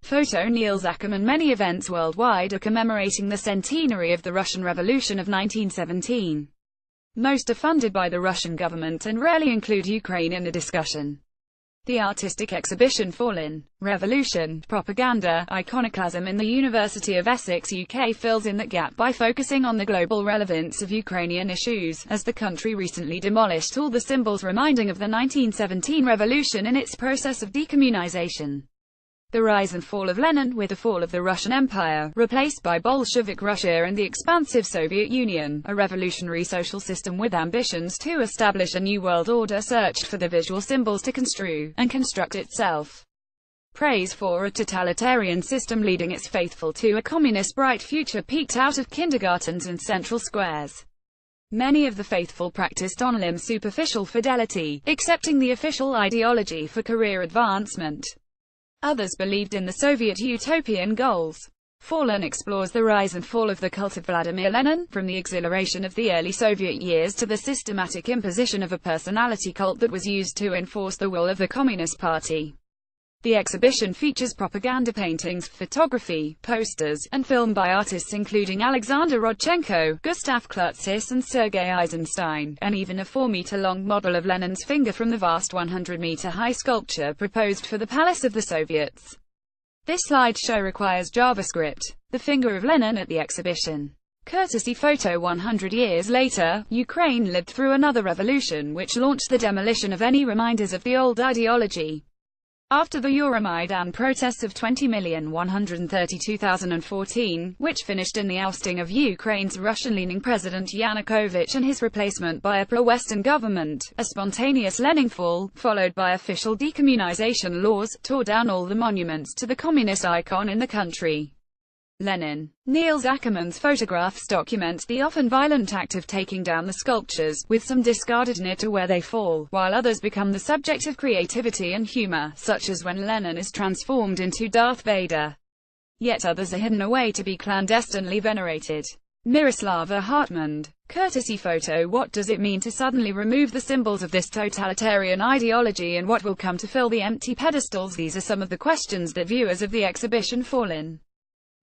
Photo Neil Zuckerman. Many events worldwide are commemorating the centenary of the Russian Revolution of 1917. Most are funded by the Russian government and rarely include Ukraine in the discussion. The artistic exhibition Fallen, Revolution, Propaganda, Iconoclasm in the University of Essex, UK fills in that gap by focusing on the global relevance of Ukrainian issues, as the country recently demolished all the symbols reminding of the 1917 revolution in its process of decommunization. The rise and fall of Lenin, with the fall of the Russian Empire, replaced by Bolshevik Russia and the expansive Soviet Union, a revolutionary social system with ambitions to establish a new world order searched for the visual symbols to construe and construct itself. Praise for a totalitarian system leading its faithful to a communist bright future peeked out of kindergartens and central squares. Many of the faithful practiced on limb superficial fidelity, accepting the official ideology for career advancement. Others believed in the Soviet utopian goals. Fallen explores the rise and fall of the cult of Vladimir Lenin, from the exhilaration of the early Soviet years to the systematic imposition of a personality cult that was used to enforce the will of the Communist Party. The exhibition features propaganda paintings, photography, posters, and film by artists including Alexander Rodchenko, Gustav Klutzis and Sergei Eisenstein, and even a 4-meter-long model of Lenin's finger from the vast 100-meter-high sculpture proposed for the Palace of the Soviets. This slideshow requires JavaScript. The finger of Lenin at the exhibition. Courtesy photo. 100 years later, Ukraine lived through another revolution which launched the demolition of any reminders of the old ideology. After the Euromaidan protests of 20,132,014, which finished in the ousting of Ukraine's Russian-leaning President Yanukovych and his replacement by a pro-Western government, a spontaneous leninfall, followed by official decommunization laws, tore down all the monuments to the communist icon in the country. Lenin. Neil Zuckerman's photographs document the often violent act of taking down the sculptures, with some discarded near to where they fall, while others become the subject of creativity and humor, such as when Lenin is transformed into Darth Vader. Yet others are hidden away to be clandestinely venerated. Miroslava Hartmund. Courtesy photo. What does it mean to suddenly remove the symbols of this totalitarian ideology, and what will come to fill the empty pedestals? These are some of the questions that viewers of the exhibition Fallen,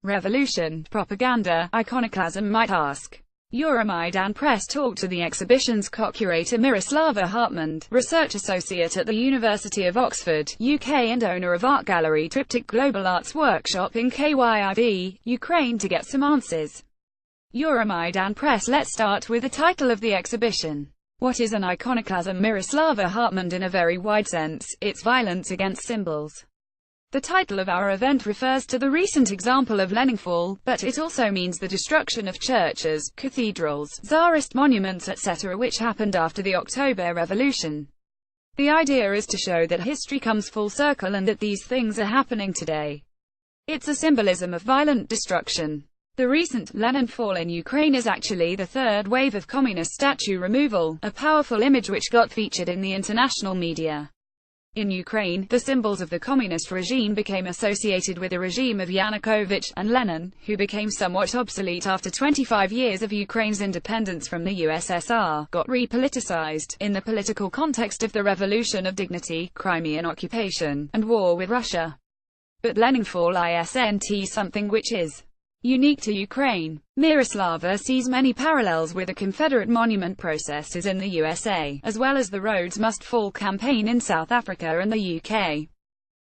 Revolution, Propaganda, Iconoclasm might ask. Euromaidan Press talked to the exhibition's co-curator Miroslava Hartmund, research associate at the University of Oxford, UK and owner of art gallery Triptych Global Arts Workshop in Kyiv, Ukraine, to get some answers. Euromaidan Press. Let's start with the title of the exhibition. What is an iconoclasm? Miroslava Hartmund. In a very wide sense, it's violence against symbols. The title of our event refers to the recent example of leninfall, but it also means the destruction of churches, cathedrals, Tsarist monuments etc., which happened after the October Revolution. The idea is to show that history comes full circle and that these things are happening today. It's a symbolism of violent destruction. The recent leninfall in Ukraine is actually the third wave of communist statue removal, a powerful image which got featured in the international media. In Ukraine, the symbols of the communist regime became associated with the regime of Yanukovych, and Lenin, who became somewhat obsolete after 25 years of Ukraine's independence from the USSR, got repoliticized, in the political context of the Revolution of Dignity, Crimean occupation, and war with Russia. But leninfall isn't something which is unique to Ukraine. Miroslava sees many parallels with the Confederate monument processes in the USA, as well as the Rhodes Must Fall campaign in South Africa and the UK.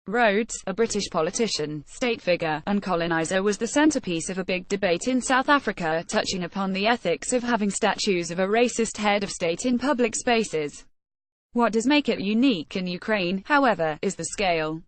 Rhodes, a British politician, state figure, and colonizer, was the centerpiece of a big debate in South Africa, touching upon the ethics of having statues of a racist head of state in public spaces. What does make it unique in Ukraine, however, is the scale.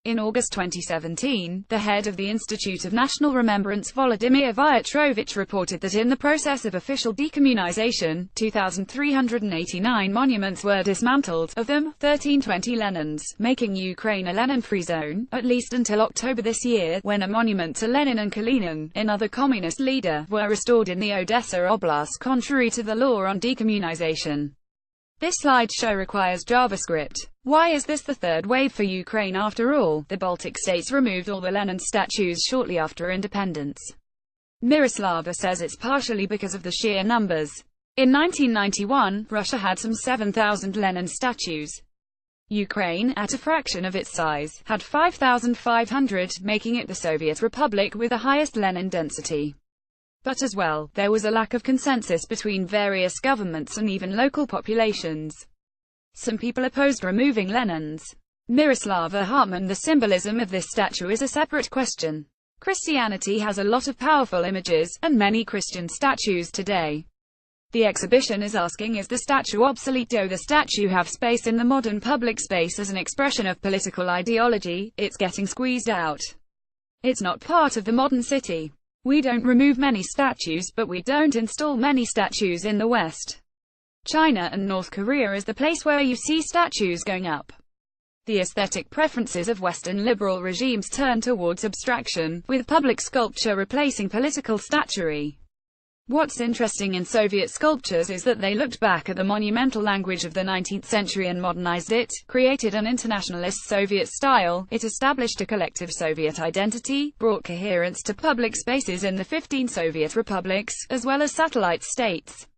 In August 2017, the head of the Institute of National Remembrance, Volodymyr Vyatrovich, reported that in the process of official decommunization, 2,389 monuments were dismantled, of them, 1320 Lenins, making Ukraine a Lenin-free zone, at least until October this year, when a monument to Lenin and Kalinin, another communist leader, were restored in the Odessa Oblast contrary to the law on decommunization. This slideshow requires JavaScript. Why is this the third wave for Ukraine after all? The Baltic states removed all the Lenin statues shortly after independence. Miroslava says it's partially because of the sheer numbers. In 1991, Russia had some 7,000 Lenin statues. Ukraine, at a fraction of its size, had 5,500, making it the Soviet Republic with the highest Lenin density. But as well, there was a lack of consensus between various governments and even local populations. Some people opposed removing Lenin's Miroslava Hartmann. The symbolism of this statue is a separate question. Christianity has a lot of powerful images, and many Christian statues today. The exhibition is asking, is the statue obsolete? Does the statue have space in the modern public space as an expression of political ideology? It's getting squeezed out. It's not part of the modern city. We don't remove many statues, but we don't install many statues in the West. China and North Korea is the place where you see statues going up. The aesthetic preferences of Western liberal regimes turn towards abstraction, with public sculpture replacing political statuary. What's interesting in Soviet sculptures is that they looked back at the monumental language of the 19th century and modernized it, created an internationalist Soviet style, it established a collective Soviet identity, brought coherence to public spaces in the 15 Soviet republics, as well as satellite states.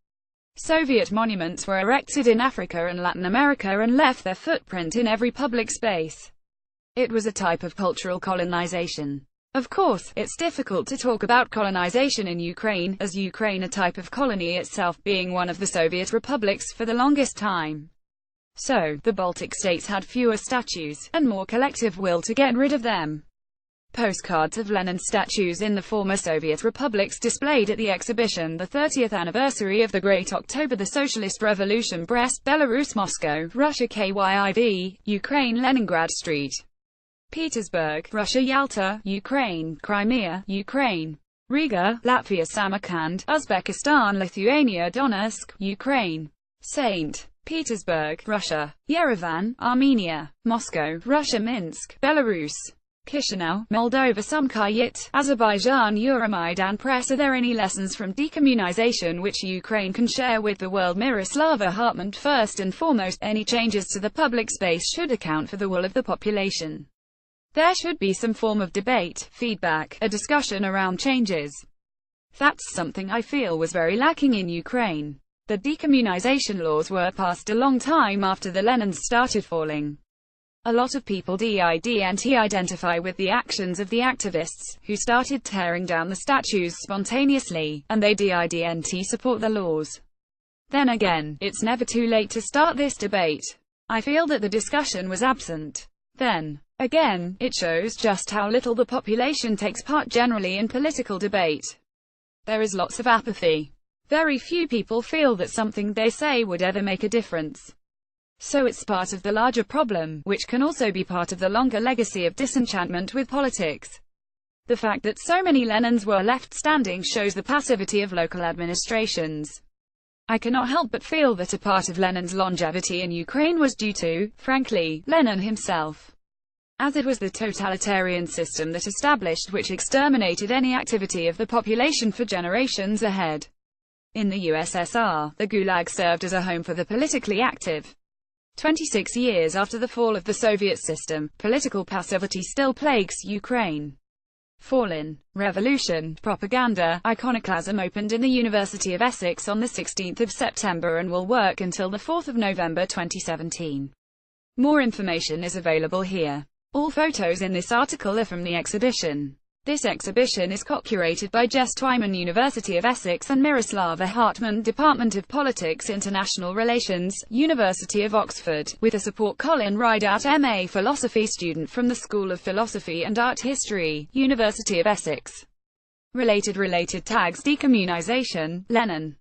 Soviet monuments were erected in Africa and Latin America and left their footprint in every public space. It was a type of cultural colonization. Of course, it's difficult to talk about colonization in Ukraine, as Ukraine a type of colony itself, being one of the Soviet republics for the longest time. So, the Baltic states had fewer statues, and more collective will to get rid of them. Postcards of Lenin statues in the former Soviet republics displayed at the exhibition. The 30th anniversary of the Great October, the Socialist Revolution, Brest, Belarus, Moscow, Russia, Kyiv, Ukraine, Leningrad Street, Petersburg, Russia, Yalta, Ukraine, Crimea, Ukraine, Riga, Latvia, Samarkand, Uzbekistan, Lithuania, Donetsk, Ukraine, St. Petersburg, Russia, Yerevan, Armenia, Moscow, Russia, Minsk, Belarus, Chisinau, Moldova, Sumkayit, Azerbaijan, Euromaidan Press. Are there any lessons from decommunization which Ukraine can share with the world? Miroslava Hartmann. First and foremost, any changes to the public space should account for the will of the population. There should be some form of debate, feedback, a discussion around changes. That's something I feel was very lacking in Ukraine. The decommunization laws were passed a long time after the Lenins started falling. A lot of people didn't identify with the actions of the activists, who started tearing down the statues spontaneously, and they didn't support the laws. Then again, it's never too late to start this debate. I feel that the discussion was absent. Then again, it shows just how little the population takes part generally in political debate. There is lots of apathy. Very few people feel that something they say would ever make a difference. So it's part of the larger problem, which can also be part of the longer legacy of disenchantment with politics. The fact that so many Lenins were left standing shows the passivity of local administrations. I cannot help but feel that a part of Lenin's longevity in Ukraine was due to, frankly, Lenin himself. As it was the totalitarian system that established which exterminated any activity of the population for generations ahead. In the USSR, the Gulag served as a home for the politically active. 26 years after the fall of the Soviet system, political passivity still plagues Ukraine. Fallen revolution, propaganda, iconoclasm opened in the University of Essex on the 16th of September and will work until the 4th of November 2017. More information is available here. All photos in this article are from the exhibition. This exhibition is co-curated by Jess Twyman, University of Essex, and Miroslava Hartmann, Department of Politics International Relations, University of Oxford, with a support Colin Rideout, MA Philosophy student from the School of Philosophy and Art History, University of Essex. Related tags: decommunization, Lenin.